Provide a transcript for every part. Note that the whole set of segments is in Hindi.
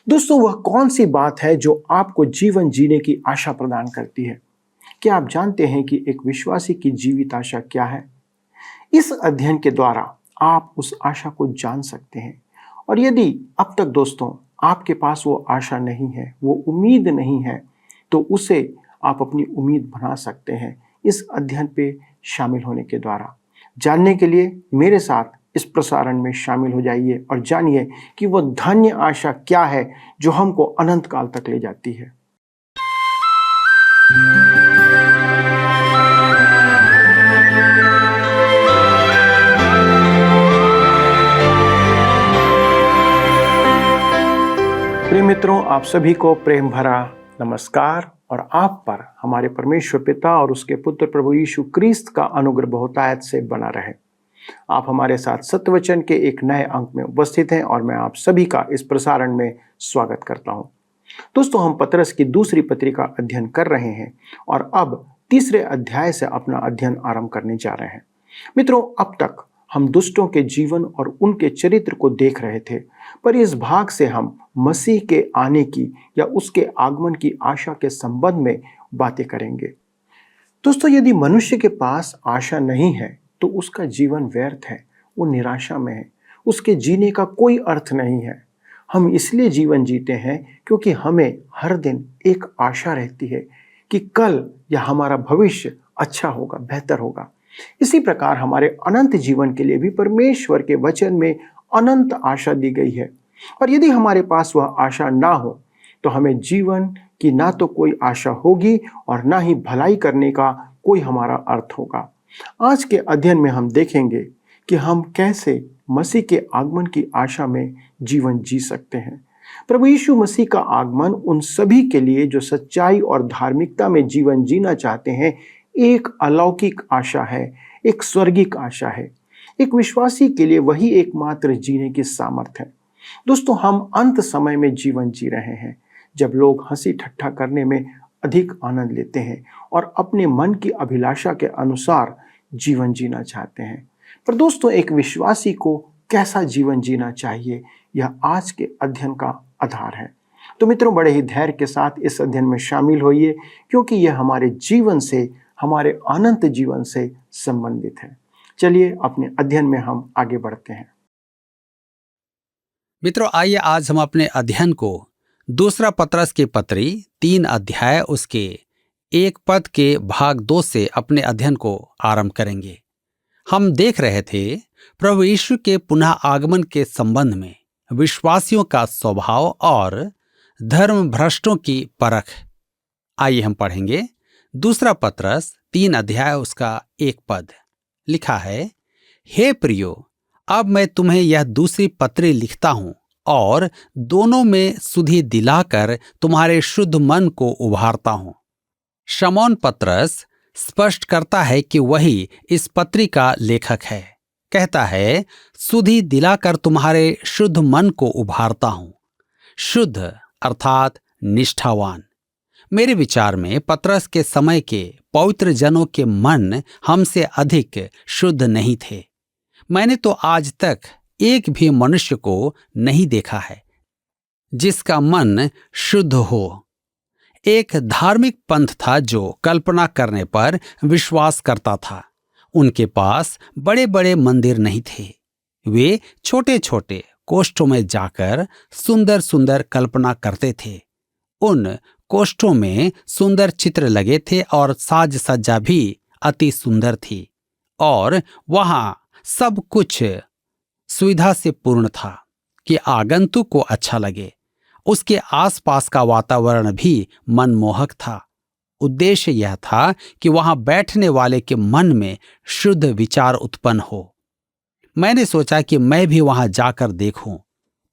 दोस्तों, वह कौन सी बात है जो आपको जीवन जीने की आशा प्रदान करती है? क्या आप जानते हैं कि एक विश्वासी की जीवित आशा क्या है? इस अध्ययन के द्वारा आप उस आशा को जान सकते हैं। और यदि अब तक दोस्तों आपके पास वो आशा नहीं है, वो उम्मीद नहीं है, तो उसे आप अपनी उम्मीद बना सकते हैं इस अध्ययन पे शामिल होने के द्वारा। जानने के लिए मेरे साथ इस प्रसारण में शामिल हो जाइए और जानिए कि वो धन्य आशा क्या है जो हमको अनंत काल तक ले जाती है। प्रिय मित्रों, आप सभी को प्रेम भरा नमस्कार और आप पर हमारे परमेश्वर पिता और उसके पुत्र प्रभु यीशु क्रिस्त का अनुग्रह बहुतायत से बना रहे। आप हमारे साथ सत्यवचन के एक नए अंक में उपस्थित हैं और मैं आप सभी का इस प्रसारण में स्वागत करता हूं। दोस्तों, हम पतरस की दूसरी पत्री का अध्ययन कर रहे हैं और अब तीसरे अध्याय से अपना अध्ययन आरंभ करने जा रहे हैं। मित्रों, अब तक हम दुष्टों के जीवन और उनके चरित्र को देख रहे थे, पर इस भाग से हम मसीह के आने की या उसके आगमन की आशा के संबंध में बातें करेंगे। दोस्तों, यदि मनुष्य के पास आशा नहीं है तो उसका जीवन व्यर्थ है, वो निराशा में है, उसके जीने का कोई अर्थ नहीं है। हम इसलिए जीवन जीते हैं क्योंकि हमें हर दिन एक आशा रहती है कि कल या हमारा भविष्य अच्छा होगा, बेहतर होगा। इसी प्रकार हमारे अनंत जीवन के लिए भी परमेश्वर के वचन में अनंत आशा दी गई है। और यदि हमारे पास वह आशा ना हो तो हमें जीवन की ना तो कोई आशा होगी और ना ही भलाई करने का कोई हमारा अर्थ होगा। आज के अध्ययन में हम देखेंगे कि हम कैसे मसीह के आगमन की आशा में जीवन जी सकते हैं। प्रभु यीशु मसीह का आगमन उन सभी के लिए जो सच्चाई और धार्मिकता में जीवन जीना चाहते हैं एक अलौकिक आशा है, एक स्वर्गिक आशा है। एक विश्वासी के लिए वही एकमात्र जीने की सामर्थ्य है। दोस्तों, हम अंत समय में जीवन जी रहे हैं जब लोग हंसी ठट्ठा करने में अधिक आनंद लेते हैं और अपने मन की अभिलाषा के अनुसार जीवन जीना चाहते हैं। पर दोस्तों, एक विश्वासी को कैसा जीवन जीना चाहिए, यह आज के अध्ययन का आधार है। तो मित्रों, बड़े ही धैर्य के साथ इस अध्ययन में शामिल होइए क्योंकि यह हमारे जीवन से, हमारे अनंत जीवन से संबंधित है। चलिए अपने अध्ययन में हम आगे बढ़ते हैं। मित्रों, आइए आज हम अपने अध्ययन को दूसरा पतरस की पत्री 3 अध्याय उसके 1 पद के भाग 2 से अपने अध्ययन को आरंभ करेंगे। हम देख रहे थे प्रभु यीशु के पुनः आगमन के संबंध में विश्वासियों का स्वभाव और धर्म भ्रष्टों की परख। आइए हम पढ़ेंगे दूसरा पतरस 3 अध्याय उसका 1 पद। लिखा है, हे प्रियो, अब मैं तुम्हें यह दूसरी पत्री लिखता हूं और दोनों में सुधि दिलाकर तुम्हारे शुद्ध मन को उभारता हूं। शमौन पतरस स्पष्ट करता है कि वही इस पत्री का लेखक है। कहता है, सुधि दिलाकर तुम्हारे शुद्ध मन को उभारता हूं। शुद्ध अर्थात निष्ठावान। मेरे विचार में पतरस के समय के पवित्र जनों के मन हमसे अधिक शुद्ध नहीं थे। मैंने तो आज तक एक भी मनुष्य को नहीं देखा है जिसका मन शुद्ध हो। एक धार्मिक पंथ था जो कल्पना करने पर विश्वास करता था। उनके पास बड़े बड़े मंदिर नहीं थे। वे छोटे छोटे कोष्ठों में जाकर सुंदर सुंदर कल्पना करते थे। उन कोष्ठों में सुंदर चित्र लगे थे और साज सज्जा भी अति सुंदर थी और वहां सब कुछ सुविधा से पूर्ण था कि आगंतुक को अच्छा लगे। उसके आसपास का वातावरण भी मनमोहक था। उद्देश्य यह था कि वहां बैठने वाले के मन में शुद्ध विचार उत्पन्न हो। मैंने सोचा कि मैं भी वहां जाकर देखूं,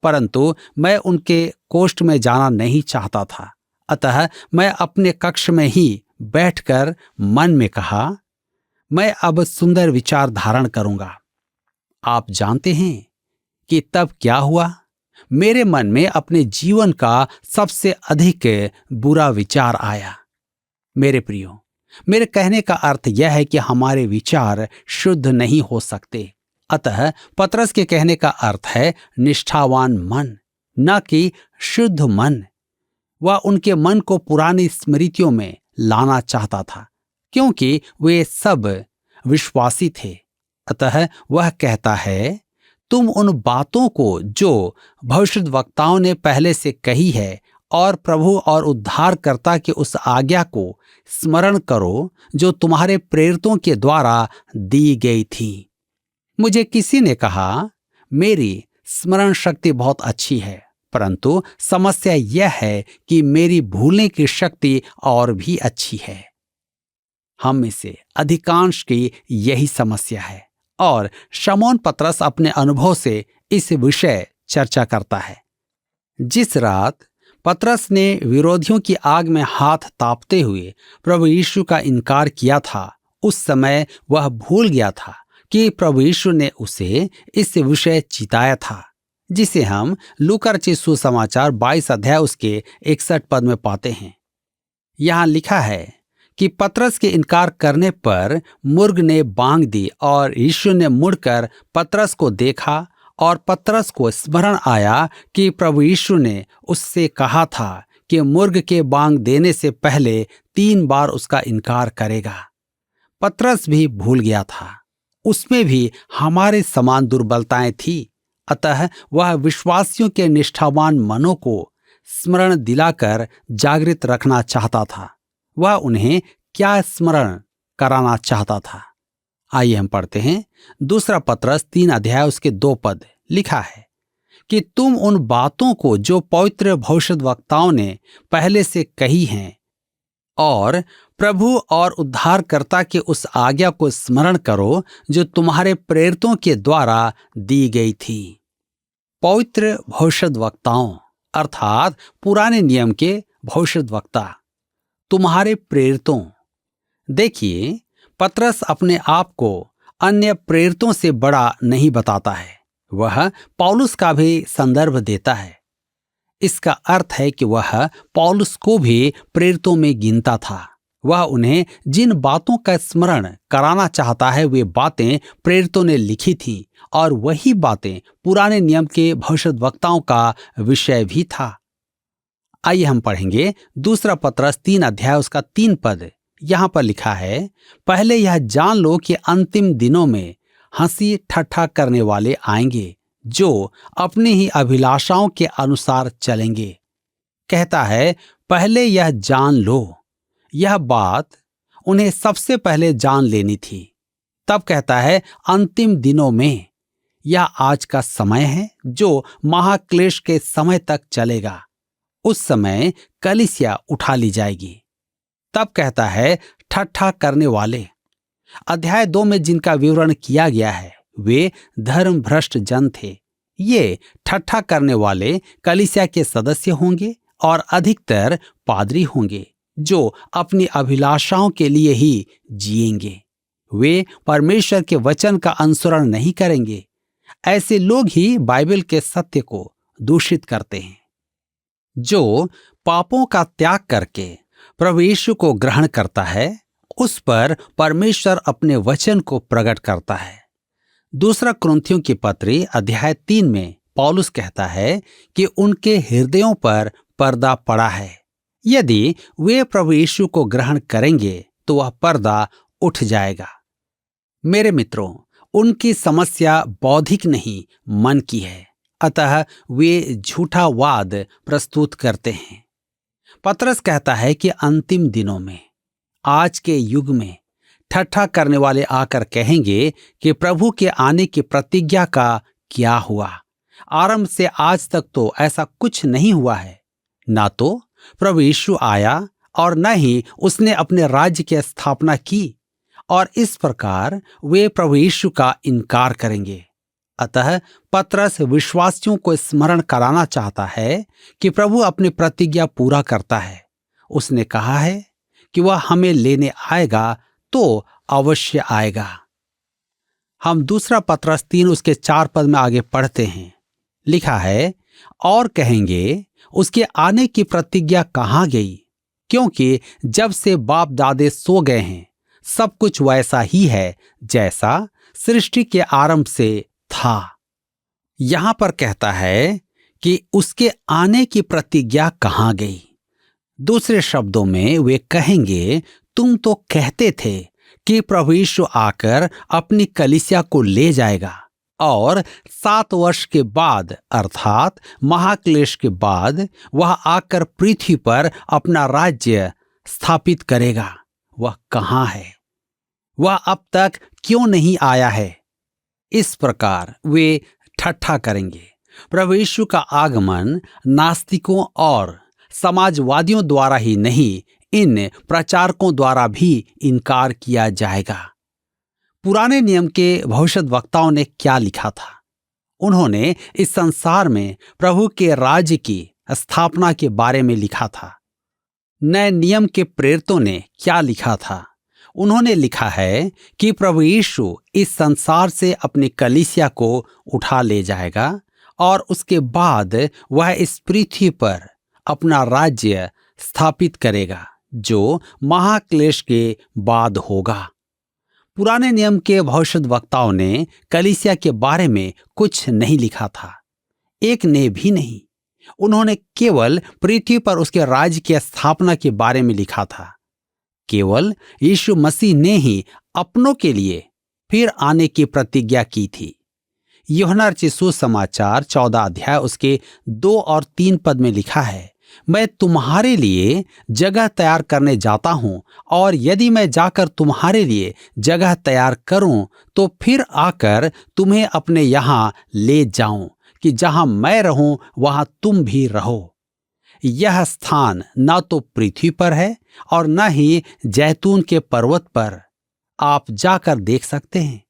परंतु मैं उनके कोष्ठ में जाना नहीं चाहता था। अतः मैं अपने कक्ष में ही बैठकर मन में कहा, मैं अब सुंदर विचार धारण करूंगा। आप जानते हैं कि तब क्या हुआ? मेरे मन में अपने जीवन का सबसे अधिक बुरा विचार आया। मेरे प्रियो, मेरे कहने का अर्थ यह है कि हमारे विचार शुद्ध नहीं हो सकते। अतः पतरस के कहने का अर्थ है निष्ठावान मन, न कि शुद्ध मन। वह उनके मन को पुरानी स्मृतियों में लाना चाहता था, क्योंकि वे सब विश्वासी थे। अतः वह कहता है, तुम उन बातों को जो भविष्यद्वक्ताओं ने पहले से कही है और प्रभु और उद्धारकर्ता की उस आज्ञा को स्मरण करो जो तुम्हारे प्रेरितों के द्वारा दी गई थी। मुझे किसी ने कहा, मेरी स्मरण शक्ति बहुत अच्छी है, परंतु समस्या यह है कि मेरी भूलने की शक्ति और भी अच्छी है। हम में से अधिकांश की यही समस्या है और शमौन पतरस अपने अनुभव से इस विषय चर्चा करता है। जिस रात पतरस ने विरोधियों की आग में हाथ तापते हुए प्रभु यीशु का इनकार किया था, उस समय वह भूल गया था कि प्रभु यीशु ने उसे इस विषय चिताया था, जिसे हम लूका रचित सुसमाचार 22 अध्याय उसके 61 पद में पाते हैं। यहां लिखा है कि पतरस के इनकार करने पर मुर्ग ने बांग दी और यीशु ने मुड़कर पतरस को देखा और पतरस को स्मरण आया कि प्रभु यीशु ने उससे कहा था कि मुर्ग के बांग देने से पहले 3 बार उसका इनकार करेगा। पतरस भी भूल गया था, उसमें भी हमारे समान दुर्बलताएं थी। अतः वह विश्वासियों के निष्ठावान मनों को स्मरण दिलाकर जागृत रखना चाहता था। वह उन्हें क्या स्मरण कराना चाहता था? आइए हम पढ़ते हैं 2 पतरस 3 अध्याय उसके 2 पद। लिखा है कि तुम उन बातों को जो पवित्र भविष्यद्वक्ताओं ने पहले से कही हैं और प्रभु और उद्धारकर्ता की उस आज्ञा को स्मरण करो जो तुम्हारे प्रेरितों के द्वारा दी गई थी। पवित्र भविष्यद्वक्ताओं अर्थात पुराने नियम के भविष्यद्वक्ता, तुम्हारे प्रेरितों। देखिए, पतरस अपने आप को अन्य प्रेरितों से बड़ा नहीं बताता है, वह पौलुस का भी संदर्भ देता है। इसका अर्थ है कि वह पौलुस को भी प्रेरितों में गिनता था। वह उन्हें जिन बातों का स्मरण कराना चाहता है वे बातें प्रेरितों ने लिखी थी और वही बातें पुराने नियम के भविष्यद्वक्ताओं का विषय भी था। आइए हम पढ़ेंगे 2 पतरस 3 अध्याय उसका 3 पद। यहां पर लिखा है, पहले यह जान लो कि अंतिम दिनों में हंसी ठट्ठा करने वाले आएंगे जो अपनी ही अभिलाषाओं के अनुसार चलेंगे। कहता है पहले यह जान लो। यह बात उन्हें सबसे पहले जान लेनी थी। तब कहता है अंतिम दिनों में, यह आज का समय है जो महाक्लेश के समय तक चलेगा। उस समय कलीसिया उठा ली जाएगी। तब कहता है ठट्ठा करने वाले। अध्याय 2 में जिनका विवरण किया गया है वे धर्म भ्रष्ट जन थे। ये ठट्ठा करने वाले कलीसिया के सदस्य होंगे और अधिकतर पादरी होंगे जो अपनी अभिलाषाओं के लिए ही जिएंगे। वे परमेश्वर के वचन का अनुसरण नहीं करेंगे। ऐसे लोग ही बाइबल के सत्य को दूषित करते हैं। जो पापों का त्याग करके प्रभु यीशु को ग्रहण करता है, उस पर परमेश्वर अपने वचन को प्रकट करता है। 2 कुरिन्थियों की पत्री अध्याय 3 में पौलुस कहता है कि उनके हृदयों पर पर्दा पड़ा है। यदि वे प्रभु यीशु को ग्रहण करेंगे तो वह पर्दा उठ जाएगा। मेरे मित्रों, उनकी समस्या बौद्धिक नहीं मन की है, अतः वे झूठा वाद प्रस्तुत करते हैं। पतरस कहता है कि अंतिम दिनों में, आज के युग में ठट्ठा करने वाले आकर कहेंगे कि प्रभु के आने की प्रतिज्ञा का क्या हुआ। आरंभ से आज तक तो ऐसा कुछ नहीं हुआ है। ना तो प्रभु यीशु आया और न ही उसने अपने राज्य की स्थापना की, और इस प्रकार वे प्रभु यीशु का इनकार करेंगे। अतः पतरस विश्वासियों को स्मरण कराना चाहता है कि प्रभु अपनी प्रतिज्ञा पूरा करता है। उसने कहा है कि वह हमें लेने आएगा तो अवश्य आएगा। हम 2 पतरस 3 उसके 4 पद में आगे पढ़ते हैं। लिखा है, और कहेंगे उसके आने की प्रतिज्ञा कहाँ गई, क्योंकि जब से बाप दादे सो गए हैं सब कुछ वैसा ही है जैसा सृष्टि के आरंभ से था। यहां पर कहता है कि उसके आने की प्रतिज्ञा कहाँ गई। दूसरे शब्दों में वे कहेंगे, तुम तो कहते थे कि प्रभु यीशु आकर अपनी कलीसिया को ले जाएगा और 7 वर्ष के बाद अर्थात महाक्लेश के बाद वह आकर पृथ्वी पर अपना राज्य स्थापित करेगा। वह कहाँ है? वह अब तक क्यों नहीं आया है? इस प्रकार वे ठट्ठा करेंगे। प्रभु यीशु का आगमन नास्तिकों और समाजवादियों द्वारा ही नहीं, इन प्रचारकों द्वारा भी इनकार किया जाएगा। पुराने नियम के भविष्यद्वक्ताओं ने क्या लिखा था? उन्होंने इस संसार में प्रभु के राज्य की स्थापना के बारे में लिखा था। नए नियम के प्रेरितों ने क्या लिखा था? उन्होंने लिखा है कि प्रभु यीशु इस संसार से अपनी कलीसिया को उठा ले जाएगा और उसके बाद वह इस पृथ्वी पर अपना राज्य स्थापित करेगा, जो महाक्लेश के बाद होगा। पुराने नियम के भविष्यद्वक्ताओं ने कलीसिया के बारे में कुछ नहीं लिखा था, एक ने भी नहीं। उन्होंने केवल पृथ्वी पर उसके राज्य की स्थापना के बारे में लिखा था। केवल यीशु मसीह ने ही अपनों के लिए फिर आने की प्रतिज्ञा की थी। यूहन्ना रचित सुसमाचार 14 अध्याय उसके 2 और 3 पद में लिखा है, मैं तुम्हारे लिए जगह तैयार करने जाता हूं, और यदि मैं जाकर तुम्हारे लिए जगह तैयार करूं तो फिर आकर तुम्हें अपने यहां ले जाऊं, कि जहां मैं रहूं वहां तुम भी रहो। यह स्थान न तो पृथ्वी पर है और न ही जैतून के पर्वत पर। आप जाकर देख सकते हैं।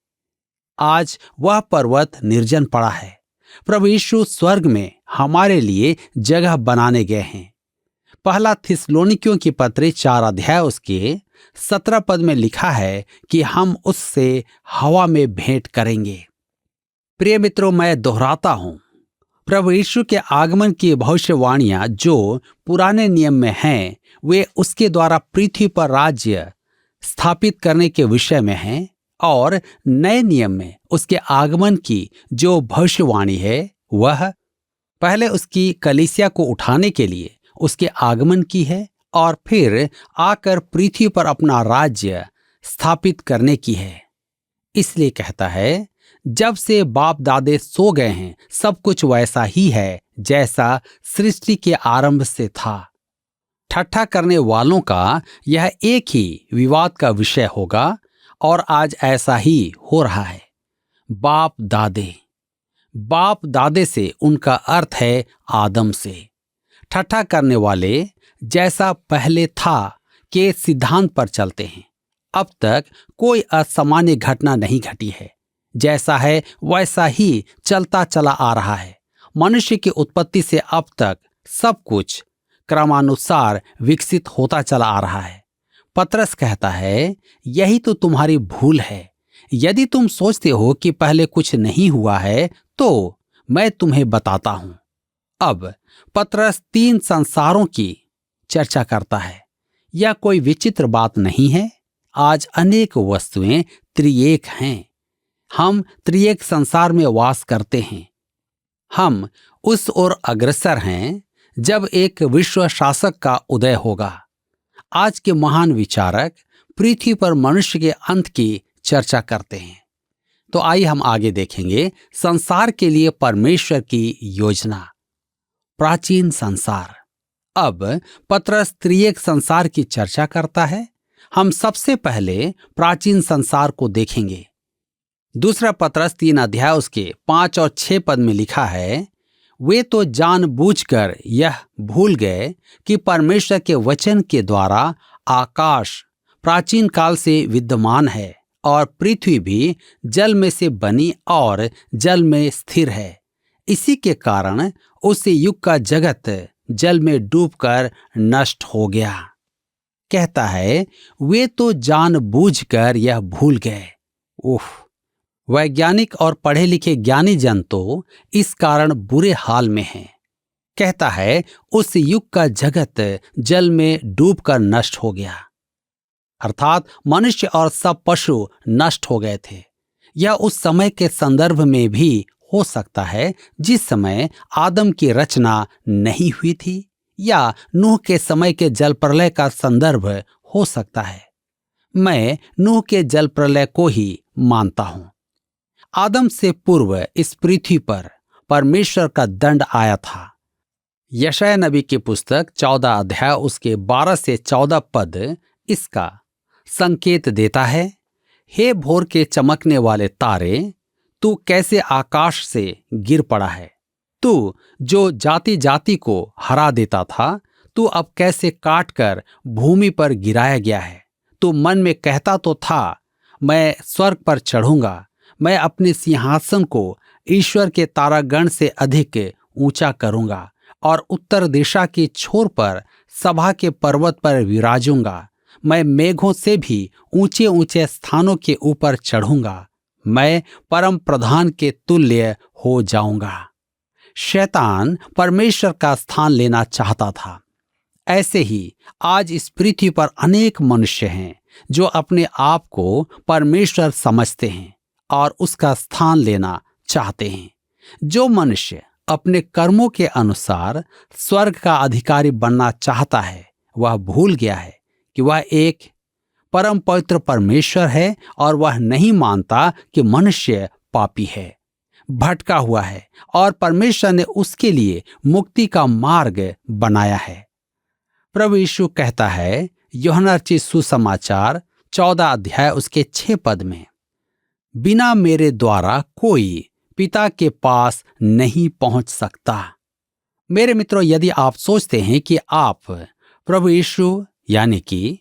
आज वह पर्वत निर्जन पड़ा है। प्रभु यीशु स्वर्ग में हमारे लिए जगह बनाने गए हैं। पहला थिस्सलुनीकियों की पत्री 4 अध्याय उसके 17 पद में लिखा है कि हम उससे हवा में भेंट करेंगे। प्रिय मित्रों, मैं दोहराता हूं, प्रभु यीशु के आगमन की भविष्यवाणियां जो पुराने नियम में हैं, वे उसके द्वारा पृथ्वी पर राज्य स्थापित करने के विषय में हैं, और नए नियम में उसके आगमन की जो भविष्यवाणी है, वह पहले उसकी कलीसिया को उठाने के लिए उसके आगमन की है और फिर आकर पृथ्वी पर अपना राज्य स्थापित करने की है। इसलिए कहता है, जब से बाप दादे सो गए हैं, सब कुछ वैसा ही है जैसा सृष्टि के आरंभ से था। ठट्ठा करने वालों का यह एक ही विवाद का विषय होगा, और आज ऐसा ही हो रहा है। बाप दादे से उनका अर्थ है आदम से। ठट्ठा करने वाले जैसा पहले था के सिद्धांत पर चलते हैं। अब तक कोई असामान्य घटना नहीं घटी है, जैसा है वैसा ही चलता चला आ रहा है। मनुष्य की उत्पत्ति से अब तक सब कुछ क्रमानुसार विकसित होता चला आ रहा है। पतरस कहता है, यही तो तुम्हारी भूल है। यदि तुम सोचते हो कि पहले कुछ नहीं हुआ है, तो मैं तुम्हें बताता हूं। अब पतरस 3 संसारों की चर्चा करता है। यह कोई विचित्र बात नहीं है। आज अनेक वस्तुएं त्रिएक हैं। हम त्रिएक संसार में वास करते हैं। हम उस ओर अग्रसर हैं जब एक विश्व शासक का उदय होगा। आज के महान विचारक पृथ्वी पर मनुष्य के अंत की चर्चा करते हैं। तो आइए हम आगे देखेंगे संसार के लिए परमेश्वर की योजना। प्राचीन संसार। अब पतरस त्रिएक संसार की चर्चा करता है। हम सबसे पहले प्राचीन संसार को देखेंगे। दूसरा पतरस 3 अध्याय उसके 5 और 6 पद में लिखा है, वे तो जानबूझकर यह भूल गए कि परमेश्वर के वचन के द्वारा आकाश प्राचीन काल से विद्यमान है और पृथ्वी भी जल में से बनी और जल में स्थिर है। इसी के कारण उस युग का जगत जल में डूबकर नष्ट हो गया। कहता है, वे तो जानबूझकर यह भूल गए। वैज्ञानिक और पढ़े लिखे ज्ञानी जन तो इस कारण बुरे हाल में हैं। कहता है, उस युग का जगत जल में डूबकर नष्ट हो गया, अर्थात मनुष्य और सब पशु नष्ट हो गए थे। यह उस समय के संदर्भ में भी हो सकता है जिस समय आदम की रचना नहीं हुई थी, या नूह के समय के जल प्रलय का संदर्भ हो सकता है। मैं नूह के जल प्रलय को ही मानता हूं। आदम से पूर्व इस पृथ्वी पर परमेश्वर का दंड आया था। यशायाह नबी की पुस्तक 14 अध्याय उसके 12 से 14 पद इसका संकेत देता है। हे भोर के चमकने वाले तारे, तू कैसे आकाश से गिर पड़ा है। तू जो जाति जाति को हरा देता था, तू अब कैसे काट कर भूमि पर गिराया गया है। तू मन में कहता तो था, मैं स्वर्ग पर चढ़ूंगा, मैं अपने सिंहासन को ईश्वर के तारागण से अधिक ऊंचा करूंगा और उत्तर दिशा की छोर पर सभा के पर्वत पर विराजूंगा। मैं मेघों से भी ऊंचे ऊंचे स्थानों के ऊपर चढ़ूंगा, मैं परम प्रधान के तुल्य हो जाऊंगा। शैतान परमेश्वर का स्थान लेना चाहता था। ऐसे ही आज इस पृथ्वी पर अनेक मनुष्य हैं जो अपने आप को परमेश्वर समझते हैं और उसका स्थान लेना चाहते हैं। जो मनुष्य अपने कर्मों के अनुसार स्वर्ग का अधिकारी बनना चाहता है, वह भूल गया है कि वह एक परम पवित्र परमेश्वर है और वह नहीं मानता कि मनुष्य पापी है, भटका हुआ है और परमेश्वर ने उसके लिए मुक्ति का मार्ग बनाया है। प्रभु यीशु कहता है यूहन्ना रचित सुसमाचार 14 अध्याय उसके 6 पद में, बिना मेरे द्वारा कोई पिता के पास नहीं पहुंच सकता। मेरे मित्रों, यदि आप सोचते हैं कि आप प्रभु यीशु यानी कि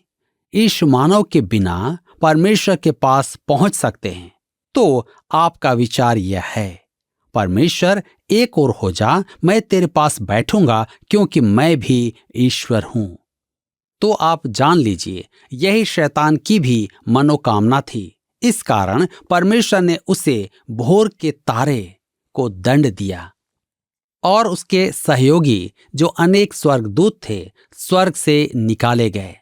यीशु मानव के बिना परमेश्वर के पास पहुंच सकते हैं, तो आपका विचार यह है, परमेश्वर एक और हो जा, मैं तेरे पास बैठूंगा क्योंकि मैं भी ईश्वर हूं। तो आप जान लीजिए, यही शैतान की भी मनोकामना थी। इस कारण परमेश्वर ने उसे भोर के तारे को दंड दिया और उसके सहयोगी जो अनेक स्वर्गदूत थे स्वर्ग से निकाले गए।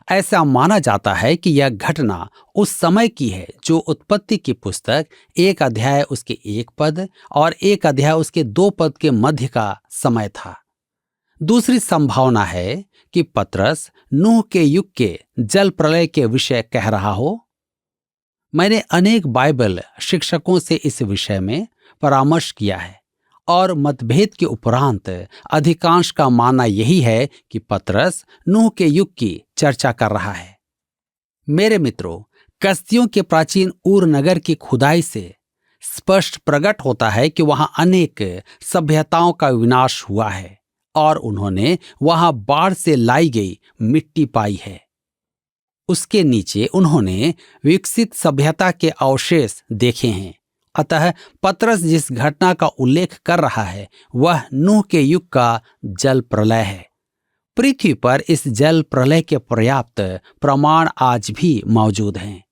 ऐसा माना जाता है कि यह घटना उस समय की है जो उत्पत्ति की पुस्तक 1 अध्याय उसके 1 पद और 1 अध्याय उसके 2 पद के मध्य का समय था। दूसरी संभावना है कि पतरस नूह के युग के जल प्रलय के विषय कह रहा हो। मैंने अनेक बाइबल शिक्षकों से इस विषय में परामर्श किया है और मतभेद के उपरांत अधिकांश का मानना यही है कि पतरस नूह के युग की चर्चा कर रहा है। मेरे मित्रों, कसदियों के प्राचीन ऊर नगर की खुदाई से स्पष्ट प्रकट होता है कि वहां अनेक सभ्यताओं का विनाश हुआ है और उन्होंने वहां बाढ़ से लाई गई मिट्टी पाई है। उसके नीचे उन्होंने विकसित सभ्यता के अवशेष देखे हैं। अतः पतरस जिस घटना का उल्लेख कर रहा है वह नूह के युग का जल प्रलय है। पृथ्वी पर इस जल प्रलय के पर्याप्त प्रमाण आज भी मौजूद हैं।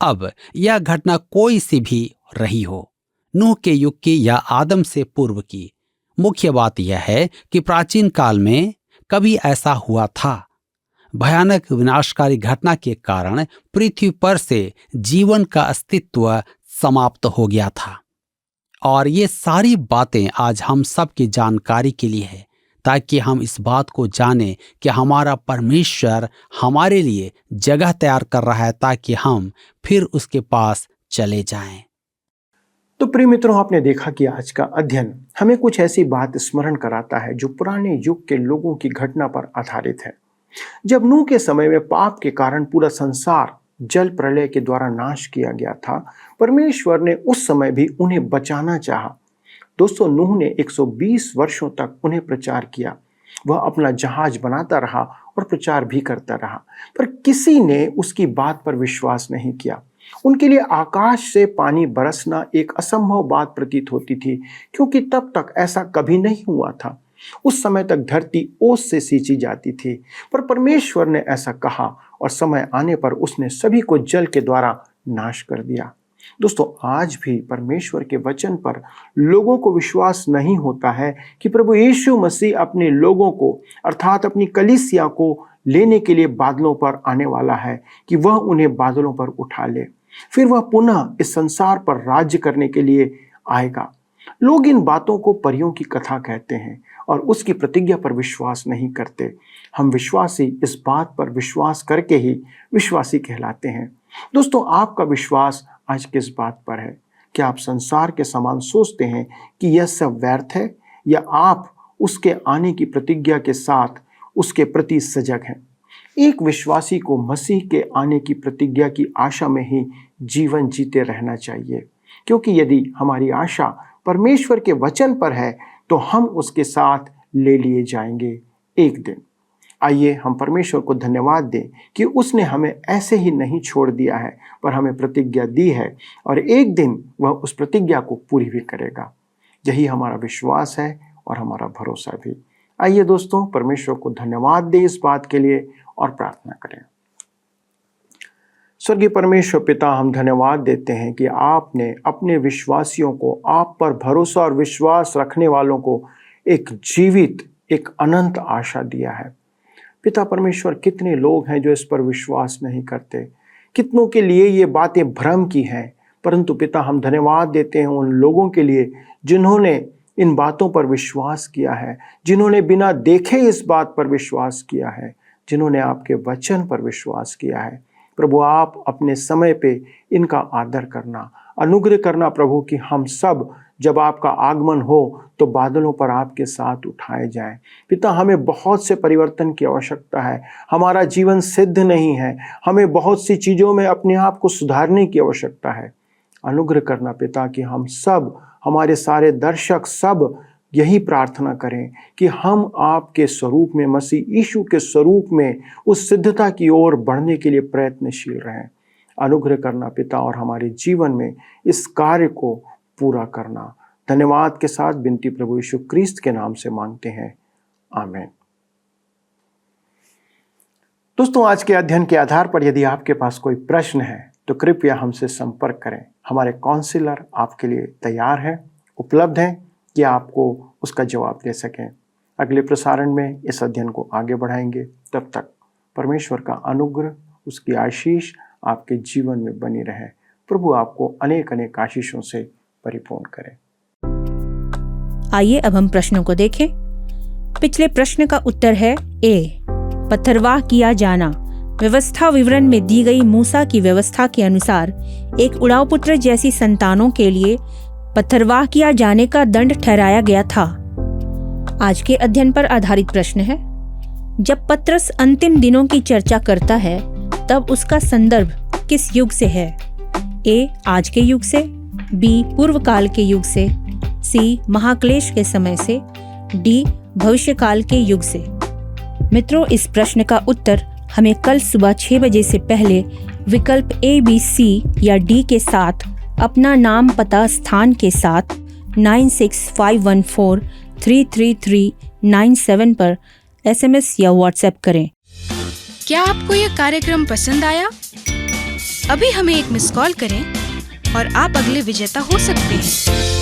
अब यह घटना कोई सी भी रही हो, नूह के युग की या आदम से पूर्व की, मुख्य बात यह है कि प्राचीन काल में कभी ऐसा हुआ था। भयानक विनाशकारी घटना के कारण पृथ्वी पर से जीवन का अस्तित्व समाप्त हो गया था। और ये सारी बातें आज हम सब की जानकारी के लिए है, ताकि हम इस बात को जानें कि हमारा परमेश्वर हमारे लिए जगह तैयार कर रहा है ताकि हम फिर उसके पास चले जाएं। तो प्रिय मित्रों, आपने देखा कि आज का अध्ययन हमें कुछ ऐसी बात स्मरण कराता है जो पुराने युग के लोगों की घटना पर आधारित है। जब नूह के समय में पाप के कारण पूरा संसार जल प्रलय के द्वारा नाश किया गया था, परमेश्वर ने उस समय भी उन्हें बचाना चाहा। दोस्तों, नूह ने 120 वर्षों तक उन्हें प्रचार किया। वह अपना जहाज बनाता रहा और प्रचार भी करता रहा, पर किसी ने उसकी बात पर विश्वास नहीं किया। उनके लिए आकाश से पानी बरसना एक असंभव बात प्रतीत होती थी, क्योंकि तब तक ऐसा कभी नहीं हुआ था। उस समय तक धरती ओस से सींची जाती थी, पर परमेश्वर ने ऐसा कहा और समय आने पर उसने सभी को जल के द्वारा नाश कर दिया। दोस्तों, आज भी परमेश्वर के वचन पर लोगों को विश्वास नहीं होता है कि प्रभु यीशु मसीह अपने लोगों को अर्थात अपनी कलीसिया को लेने के लिए बादलों पर आने वाला है, कि वह उन्हें बादलों पर उठा ले, फिर वह पुनः इस संसार पर राज्य करने के लिए आएगा। लोग इन बातों को परियों की कथा कहते हैं और उसकी प्रतिज्ञा पर विश्वास नहीं करते। हम विश्वासी इस बात पर विश्वास करके ही विश्वासी कहलाते हैं। दोस्तों, आपका विश्वास आज किस बात पर है? क्या आप संसार के समान सोचते हैं कि यह सब व्यर्थ है, या आप उसके आने की प्रतिज्ञा के साथ उसके प्रति सजग हैं? एक विश्वासी को मसीह के आने की प्रतिज्ञा की आशा में ही जीवन जीते रहना चाहिए, क्योंकि यदि हमारी आशा परमेश्वर के वचन पर है तो हम उसके साथ ले लिए जाएंगे एक दिन। आइए हम परमेश्वर को धन्यवाद दें कि उसने हमें ऐसे ही नहीं छोड़ दिया है, पर हमें प्रतिज्ञा दी है और एक दिन वह उस प्रतिज्ञा को पूरी भी करेगा। यही हमारा विश्वास है और हमारा भरोसा भी। आइए दोस्तों, परमेश्वर को धन्यवाद दें इस बात के लिए और प्रार्थना करें। स्वर्गीय परमेश्वर पिता, हम धन्यवाद देते हैं कि आपने अपने विश्वासियों को, आप पर भरोसा और विश्वास रखने वालों को एक जीवित, एक अनंत आशा दिया है। पिता परमेश्वर, कितने लोग हैं जो इस पर विश्वास नहीं करते, कितनों के लिए ये बातें भ्रम की हैं, परंतु पिता हम धन्यवाद देते हैं उन लोगों के लिए जिन्होंने इन बातों पर विश्वास किया है, जिन्होंने बिना देखे इस बात पर विश्वास किया है, जिन्होंने आपके वचन पर विश्वास किया है। प्रभु, आप अपने समय पे इनका आदर करना, अनुग्रह करना प्रभु, कि हम सब जब आपका आगमन हो तो बादलों पर आपके साथ उठाए जाएं। पिता, हमें बहुत से परिवर्तन की आवश्यकता है, हमारा जीवन सिद्ध नहीं है, हमें बहुत सी चीज़ों में अपने आप को सुधारने की आवश्यकता है। अनुग्रह करना पिता कि हम सब, हमारे सारे दर्शक सब यही प्रार्थना करें कि हम आपके स्वरूप में, मसीह यीशु के स्वरूप में उस सिद्धता की ओर बढ़ने के लिए प्रयत्नशील रहें। अनुग्रह करना पिता और हमारे जीवन में इस कार्य को पूरा करना। धन्यवाद के साथ विनती प्रभु यीशु क्रिस्त के नाम से मांगते हैं, आमीन। दोस्तों, आज के अध्ययन के आधार पर यदि आपके पास कोई प्रश्न है तो कृपया हमसे संपर्क करें। हमारे काउंसलर आपके लिए तैयार हैं, उपलब्ध हैं कि आपको उसका जवाब दे सकें। अगले प्रसारण में इस अध्ययन को आगे बढ़ाएंगे। तब तक परमेश्वर का अनुग्रह, उसकी आशीष आपके जीवन में बनी रहे। प्रभु आपको अनेक अनेक आशीषों से परिपूर्ण करें। आइए अब हम प्रश्नों को देखें। पिछले प्रश्न का उत्तर है ए, पत्थरवाह किया जाना। व्यवस्था विवरण में दी गई मूसा की व्यवस्था के अनुसार एक उड़ाऊ पुत्र जैसी संतानों के लिए पत्थरवाह किया जाने का दंड ठहराया गया था। आज के अध्ययन पर आधारित प्रश्न है, जब पत्रस अंतिम दिनों की चर्चा करता है तब उसका संदर्भ किस युग से है? ए, आज के युग से, बी, पूर्व काल के युग से, सी, महाक्लेश के समय से, डी, भविष्य काल के युग से। मित्रों, इस प्रश्न का उत्तर हमें कल सुबह 6 बजे से पहले विकल्प ए, बी, सी या डी के साथ अपना नाम, पता, स्थान के साथ 9651433397 पर SMS या WhatsApp करें। क्या आपको यह कार्यक्रम पसंद आया? अभी हमें एक मिस कॉल करें और आप अगले विजेता हो सकते हैं।